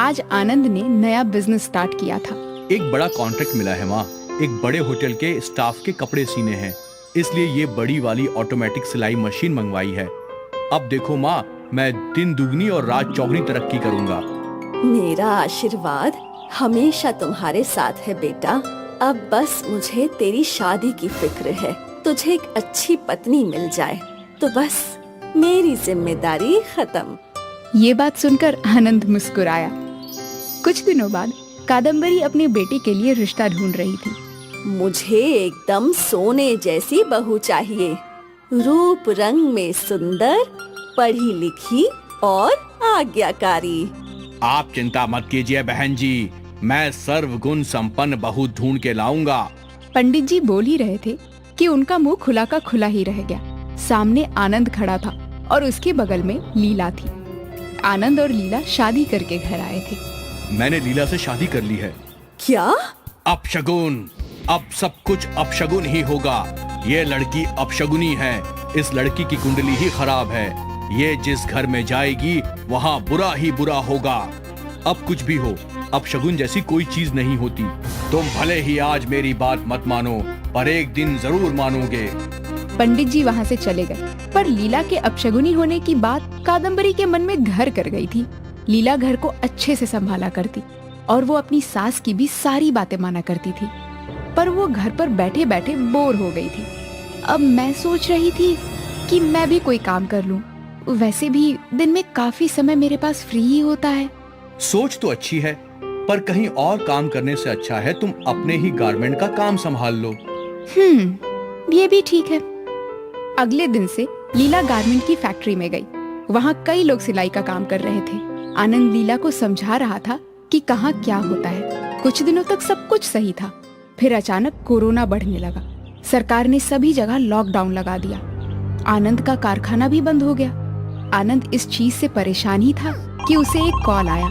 आज आनंद ने नया बिजनेस स्टार्ट किया था। एक बड़ा कॉन्ट्रैक्ट मिला है माँ। एक बड़े होटल के स्टाफ के कपड़े सीने हैं, इसलिए ये बड़ी वाली ऑटोमेटिक सिलाई मशीन मंगवाई है। अब देखो माँ, मैं दिन दुगनी और रात चौगनी तरक्की करूँगा। मेरा आशीर्वाद हमेशा तुम्हारे साथ है बेटा। अब बस मुझे तेरी शादी की फिक्र है। तुझे एक अच्छी पत्नी मिल जाए तो बस मेरी जिम्मेदारी खत्म। ये बात सुनकर आनंद मुस्कुराया। कुछ दिनों बाद कादम्बरी अपने बेटे के लिए रिश्ता ढूंढ रही थी। मुझे एकदम सोने जैसी बहू चाहिए, रूप रंग में सुंदर, पढ़ी लिखी और आज्ञाकारी। आप चिंता मत कीजिए बहन जी, मैं सर्वगुण संपन्न बहू ढूंढ के लाऊंगा। पंडित जी बोल ही रहे थे कि उनका मुंह खुला का खुला ही रह गया। सामने आनंद खड़ा था और उसके बगल में लीला थी। आनंद और लीला शादी करके घर आए थे। मैंने लीला से शादी कर ली है। क्या? अपशगुन, अब सब कुछ अपशगुन ही होगा। ये लड़की अपशगुनी है। इस लड़की की कुंडली ही खराब है। ये जिस घर में जाएगी वहाँ बुरा ही बुरा होगा। अब कुछ भी हो, अपशगुन जैसी कोई चीज नहीं होती। तुम भले ही आज मेरी बात मत मानो, पर एक दिन जरूर मानोगे। पंडित जी वहाँ से चले गए, पर लीला के अपशगुनी होने की बात कादम्बरी के मन में घर कर गई थी। लीला घर को अच्छे से संभाला करती और वो अपनी सास की भी सारी बातें माना करती थी, पर वो घर पर बैठे बैठे बोर हो गई थी। अब मैं सोच रही थी कि मैं भी कोई काम कर लूं। वैसे भी दिन में काफी समय मेरे पास फ्री ही होता है। सोच तो अच्छी है, पर कहीं और काम करने से अच्छा है तुम अपने ही गारमेंट का काम संभाल लो। ये भी ठीक है। अगले दिन से लीला गारमेंट की फैक्ट्री में गई। वहाँ कई लोग सिलाई का काम कर रहे थे। आनंद लीला को समझा रहा था कि कहाँ क्या होता है। कुछ दिनों तक सब कुछ सही था, फिर अचानक कोरोना बढ़ने लगा। सरकार ने सभी जगह लॉकडाउन लगा दिया। आनंद का कारखाना भी बंद हो गया। आनंद इस चीज से परेशान ही था कि उसे एक कॉल आया।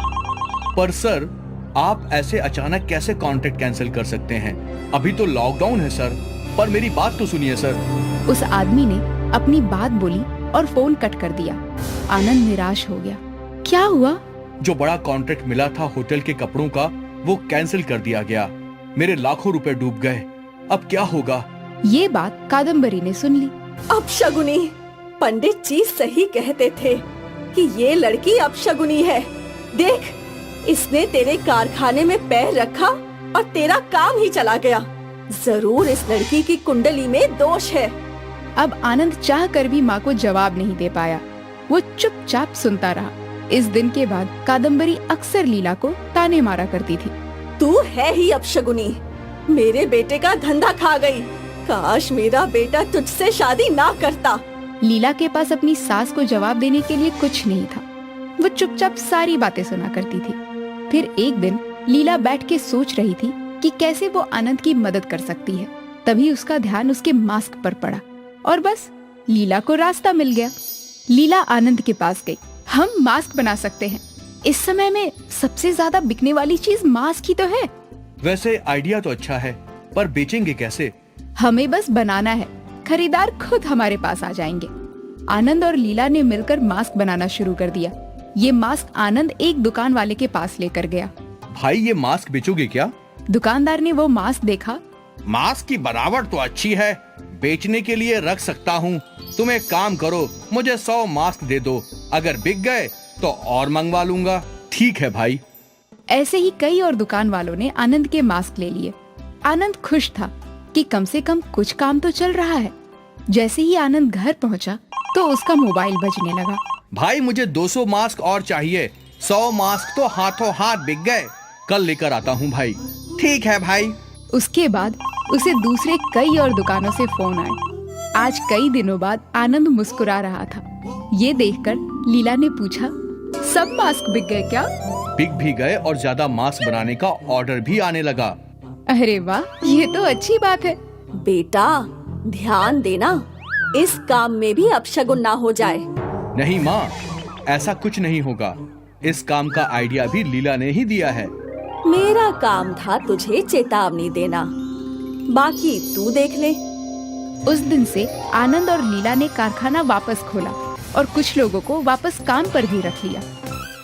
पर सर, आप ऐसे अचानक कैसे कॉन्ट्रैक्ट कैंसिल कर सकते हैं? अभी तो लॉकडाउन है सर। पर मेरी बात तो सुनिए सर। उस आदमी ने अपनी बात बोली और फोन कट कर दिया। आनंद निराश हो गया। क्या हुआ? जो बड़ा कॉन्ट्रैक्ट मिला था होटल के कपड़ों का, वो कैंसिल कर दिया गया। मेरे लाखों रुपए डूब गए। अब क्या होगा? ये बात कादम्बरी ने सुन ली। अपशगुनी! पंडित जी सही कहते थे कि ये लड़की अपशगुनी है। देख, इसने तेरे कारखाने में पैर रखा और तेरा काम ही चला गया। जरूर इस लड़की की कुंडली में दोष है। अब आनंद चाह कर भी माँ को जवाब नहीं दे पाया। वो चुपचाप सुनता रहा। इस दिन के बाद कादम्बरी अक्सर लीला को ताने मारा करती थी। तू है ही अपशगुनी। मेरे बेटे का धंधा खा गई। काश मेरा बेटा तुझसे शादी ना करता। लीला के पास अपनी सास को जवाब देने के लिए कुछ नहीं था। वो चुपचाप सारी बातें सुना करती थी। फिर एक दिन लीला बैठ के सोच रही थी कि कैसे वो आनंद की मदद कर सकती है। तभी उसका ध्यान उसके मास्क पर पड़ा और बस लीला को रास्ता मिल गया। लीला आनंद के पास गई। हम मास्क बना सकते हैं। इस समय में सबसे ज्यादा बिकने वाली चीज मास्क ही तो है। वैसे आइडिया तो अच्छा है, पर बेचेंगे कैसे? हमें बस बनाना है। खरीदार खुद हमारे पास आ जाएंगे। आनंद और लीला ने मिलकर मास्क बनाना शुरू कर दिया। ये मास्क आनंद एक दुकान वाले के पास लेकर गया। भाई, ये मास्क बेचोगे क्या? दुकानदार ने वो मास्क देखा। मास्क की बनावट तो अच्छी है, बेचने के लिए रख सकता हूँ। तुम एक काम करो, मुझे 100 मास्क दे दो। अगर बिक गए तो और मंगवा लूंगा। ठीक है भाई। ऐसे ही कई और दुकान वालों ने आनंद के मास्क ले लिए। आनंद खुश था कि कम से कम कुछ काम तो चल रहा है। जैसे ही आनंद घर पहुंचा तो उसका मोबाइल बजने लगा। भाई, मुझे 200 मास्क और चाहिए। 100 मास्क तो हाथों हाथ बिक गए। कल लेकर आता हूँ भाई। ठीक है भाई। उसके बाद उसे दूसरे कई और दुकानों से फोन आए। आज कई दिनों बाद आनंद मुस्कुरा रहा था। ये देखकर लीला ने पूछा, सब मास्क बिक गए क्या? बिक भी गए और ज्यादा मास्क बनाने का ऑर्डर भी आने लगा। अरे वाह, ये तो अच्छी बात है। बेटा, ध्यान देना, इस काम में भी अपशगुन ना हो जाए। नहीं माँ, ऐसा कुछ नहीं होगा। इस काम का आइडिया भी लीला ने ही दिया है। मेरा काम था तुझे चेतावनी देना, बाकी तू देख ले। उस दिन से आनंद और लीला ने कारखाना वापस खोला और कुछ लोगों को वापस काम पर भी रख लिया।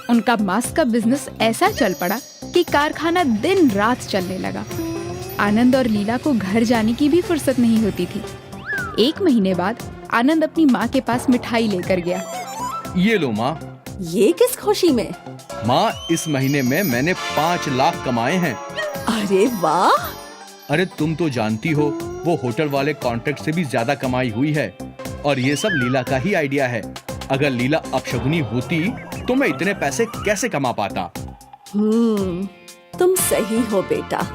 उनका मास्क का बिजनेस ऐसा चल पड़ा कि कारखाना दिन रात चलने लगा। आनंद और लीला को घर जाने की भी फुर्सत नहीं होती थी। 1 महीने बाद आनंद अपनी माँ के पास मिठाई लेकर गया। ये लो माँ। ये किस खुशी में? माँ, इस महीने में मैंने 5 लाख कमाए हैं। अरे वाह! अरे तुम तो जानती हो, वो होटल वाले कॉन्ट्रैक्ट से भी ज्यादा कमाई हुई है। और ये सब लीला का ही आइडिया है। अगर लीला अपशगुनी होती तो मैं इतने पैसे कैसे कमा पाता। तुम सही हो बेटा।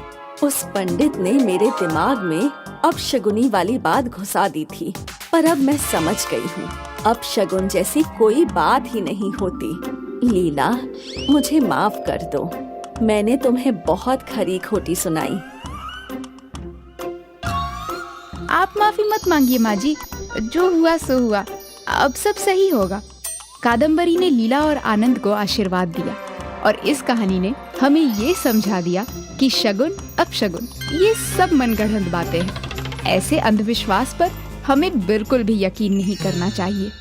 उस पंडित ने मेरे दिमाग में अपशगुनी वाली बात घुसा दी थी, पर अब मैं समझ गई हूँ, अपशगुन जैसी कोई बात ही नहीं होती। लीला, मुझे माफ कर दो, मैंने तुम्हें बहुत खरी खोटी सुनाई। आप माफी मत मांगिए माँ जी, जो हुआ सो हुआ, अब सब सही होगा। कादम्बरी ने लीला और आनंद को आशीर्वाद दिया और इस कहानी ने हमें ये समझा दिया कि शगुन अपशगुन ये सब मनगढ़ंत बातें हैं। ऐसे अंधविश्वास पर हमें बिल्कुल भी यकीन नहीं करना चाहिए।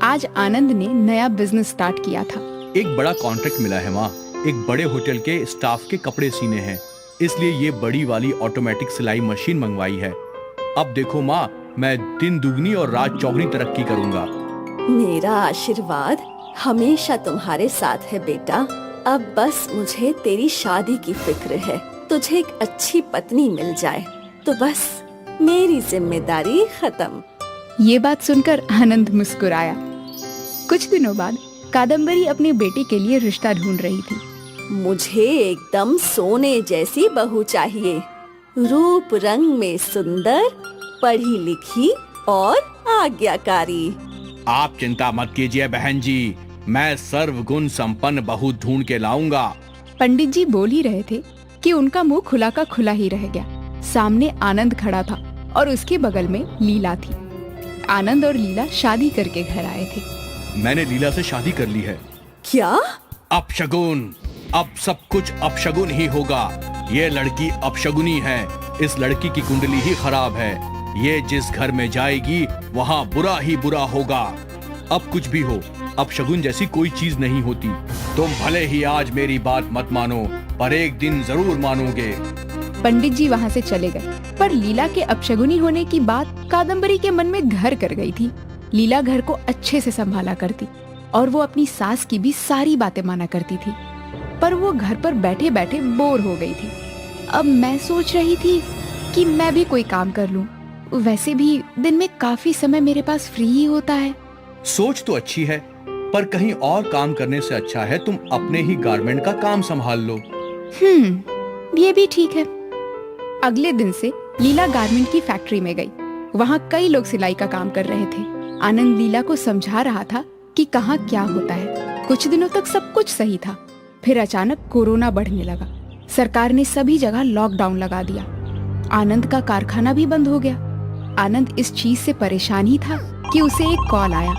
आज आनंद ने नया बिजनेस स्टार्ट किया था। एक बड़ा कॉन्ट्रैक्ट मिला है माँ। एक बड़े होटल के स्टाफ के कपड़े सीने हैं, इसलिए ये बड़ी वाली ऑटोमेटिक सिलाई मशीन मंगवाई है। अब देखो माँ, मैं दिन दुगनी और रात चौगनी तरक्की करूँगा। मेरा आशीर्वाद हमेशा तुम्हारे साथ है बेटा। अब बस मुझे तेरी शादी की फिक्र है। तुझे एक अच्छी पत्नी मिल जाए तो बस मेरी जिम्मेदारी खत्म। ये बात सुनकर आनंद मुस्कुराया। कुछ दिनों बाद कादम्बरी अपने बेटे के लिए रिश्ता ढूंढ रही थी। मुझे एकदम सोने जैसी बहू चाहिए, रूप रंग में सुंदर, पढ़ी लिखी और आज्ञाकारी। आप चिंता मत कीजिए बहन जी, मैं सर्वगुण संपन्न बहू ढूंढ के लाऊंगा। पंडित जी बोल ही रहे थे कि उनका मुंह खुला का खुला ही रह गया। सामने आनंद खड़ा था और उसके बगल में लीला थी। आनंद और लीला शादी करके घर आए थे। मैंने लीला से शादी कर ली है। क्या? अपशगुन, अब सब कुछ अपशगुन ही होगा। ये लड़की अपशगुनी है। इस लड़की की कुंडली ही खराब है। ये जिस घर में जाएगी वहाँ बुरा ही बुरा होगा। अब कुछ भी हो, अपशगुन जैसी कोई चीज नहीं होती। तुम भले ही आज मेरी बात मत मानो, पर एक दिन जरूर मानोगे। पंडित जी वहाँ से चले गए, पर लीला के अपशगुनी होने की बात कादम्बरी के मन में घर कर गई थी। लीला घर को अच्छे से संभाला करती और वो अपनी सास की भी सारी बातें माना करती थी, पर वो घर पर बैठे बैठे बोर हो गई थी। अब मैं सोच रही थी कि मैं भी कोई काम कर लूं। वैसे भी दिन में काफी समय मेरे पास फ्री ही होता है। सोच तो अच्छी है, पर कहीं और काम करने से अच्छा है तुम अपने ही गारमेंट का काम संभाल लो। ये भी ठीक है। अगले दिन से लीला गारमेंट की फैक्ट्री में गई। वहाँ कई लोग सिलाई का काम कर रहे थे। आनंद लीला को समझा रहा था कि कहाँ क्या होता है। कुछ दिनों तक सब कुछ सही था, फिर अचानक कोरोना बढ़ने लगा। सरकार ने सभी जगह लॉकडाउन लगा दिया। आनंद का कारखाना भी बंद हो गया। आनंद इस चीज से परेशान ही था कि उसे एक कॉल आया।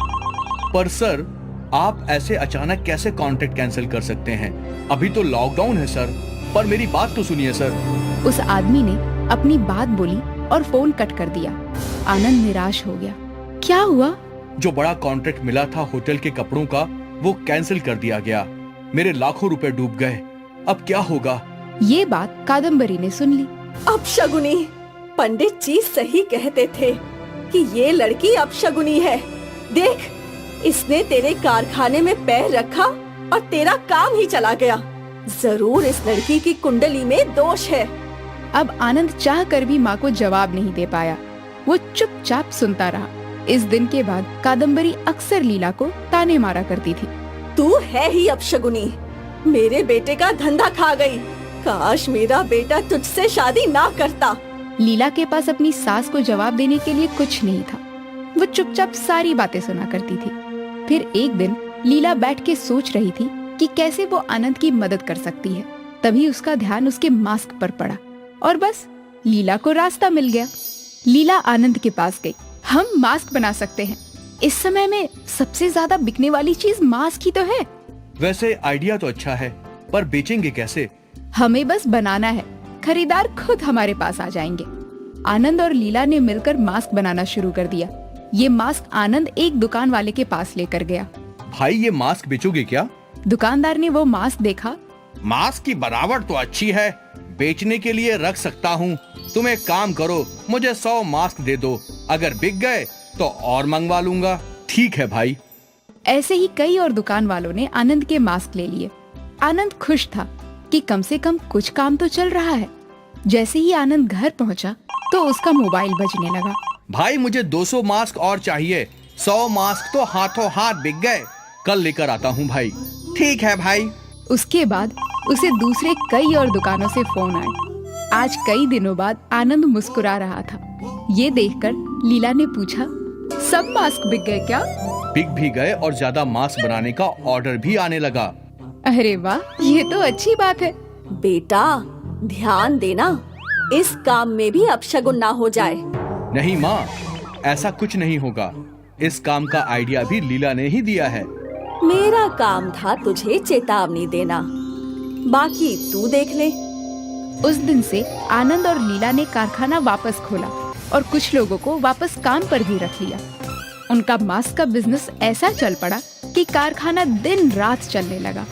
पर सर, आप ऐसे अचानक कैसे कॉन्ट्रैक्ट कैंसिल कर सकते हैं? अभी तो लॉकडाउन है सर। पर मेरी बात तो सुनिए सर। उस आदमी ने अपनी बात बोली और फोन कट कर दिया। आनंद निराश हो गया। क्या हुआ? जो बड़ा कॉन्ट्रैक्ट मिला था होटल के कपड़ों का, वो कैंसिल कर दिया गया। मेरे लाखों रुपए डूब गए। अब क्या होगा? ये बात कादम्बरी ने सुन ली। अपशगुनी! पंडित जी सही कहते थे कि ये लड़की अपशगुनी है। देख, इसने तेरे कारखाने में पैर रखा और तेरा काम ही चला गया। जरूर इस लड़की की कुंडली में दोष है। अब आनंद चाह कर भी माँ को जवाब नहीं दे पाया। वो चुपचाप सुनता रहा। इस दिन के बाद कादम्बरी अक्सर लीला को ताने मारा करती थी। तू है ही अपशगुनी। मेरे बेटे का धंधा खा गई। काश मेरा बेटा तुझसे शादी ना करता। लीला के पास अपनी सास को जवाब देने के लिए कुछ नहीं था। वो चुपचाप सारी बातें सुना करती थी। फिर एक दिन लीला बैठ के सोच रही थी कि कैसे वो आनंद की मदद कर सकती है। तभी उसका ध्यान उसके मास्क पर पड़ा और बस लीला को रास्ता मिल गया। लीला आनंद के पास गई। हम मास्क बना सकते हैं। इस समय में सबसे ज्यादा बिकने वाली चीज मास्क ही तो है। वैसे आइडिया तो अच्छा है, पर बेचेंगे कैसे? हमें बस बनाना है, खरीदार खुद हमारे पास आ जाएंगे। आनंद और लीला ने मिलकर मास्क बनाना शुरू कर दिया। ये मास्क आनंद एक दुकान वाले के पास लेकर गया। भाई ये मास्क बेचोगे क्या? दुकानदार ने वो मास्क देखा। मास्क की बनावट तो अच्छी है, बेचने के लिए रख सकता हूँ। तुम एक काम करो, मुझे 100 मास्क दे दो, अगर बिक गए तो और मंगवा लूंगा। ठीक है भाई। ऐसे ही कई और दुकान वालों ने आनंद के मास्क ले लिए। आनंद खुश था कि कम से कम कुछ काम तो चल रहा है। जैसे ही आनंद घर पहुंचा तो उसका मोबाइल बजने लगा। भाई मुझे 200 मास्क और चाहिए, 100 मास्क तो हाथों हाथ बिक गए, कल लेकर आता हूँ भाई। ठीक है भाई। उसके बाद उसे दूसरे कई और दुकानों से फोन आए। आज कई दिनों बाद आनंद मुस्कुरा रहा था। ये देखकर लीला ने पूछा, सब मास्क बिक गए क्या? बिक भी गए और ज्यादा मास्क बनाने का ऑर्डर भी आने लगा। अरे वाह, ये तो अच्छी बात है। बेटा ध्यान देना, इस काम में भी अपशगुन ना हो जाए। नहीं माँ, ऐसा कुछ नहीं होगा। इस काम का आइडिया भी लीला ने ही दिया है। मेरा काम था तुझे चेतावनी देना, बाकी तू देख ले। उस दिन से आनंद और लीला ने कारखाना वापस खोला और कुछ लोगों को वापस काम पर भी रख लिया। उनका मास्क का बिजनेस ऐसा चल पड़ा कि कारखाना दिन रात चलने लगा।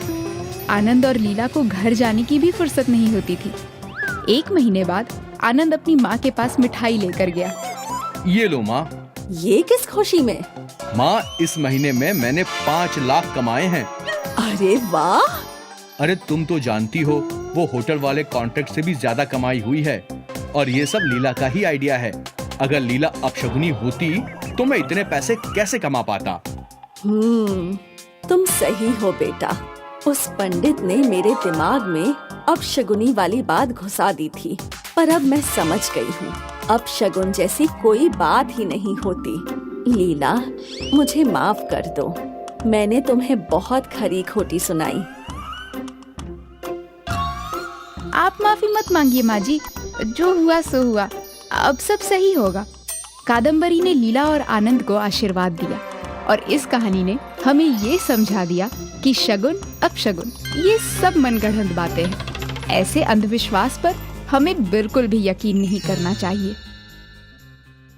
आनंद और लीला को घर जाने की भी फुर्सत नहीं होती थी। 1 महीने बाद आनंद अपनी माँ के पास मिठाई लेकर गया। ये लो माँ। ये किस खुशी में? माँ, इस महीने में मैंने 5 लाख कमाए हैं। अरे वाह। अरे तुम तो जानती हो, वो होटल वाले कॉन्ट्रैक्ट से भी ज्यादा कमाई हुई है। और ये सब लीला का ही आइडिया है। अगर लीला अपशगुनी होती तो मैं इतने पैसे कैसे कमा पाता। तुम सही हो बेटा। उस पंडित ने मेरे दिमाग में अपशगुनी वाली बात घुसा दी थी, पर अब मैं समझ गई हूँ, अपशगुन जैसी कोई बात ही नहीं होती। लीला, मुझे माफ कर दो, मैंने तुम्हें बहुत खरी खोटी सुनाई। आप माफी मत मांगिए माँ जी, जो हुआ सो हुआ, अब सब सही होगा। कादम्बरी ने लीला और आनंद को आशीर्वाद दिया और इस कहानी ने हमें ये समझा दिया कि शगुन अपशगुन ये सब मनगढ़ंत बातें हैं। ऐसे अंधविश्वास पर हमें बिल्कुल भी यकीन नहीं करना चाहिए।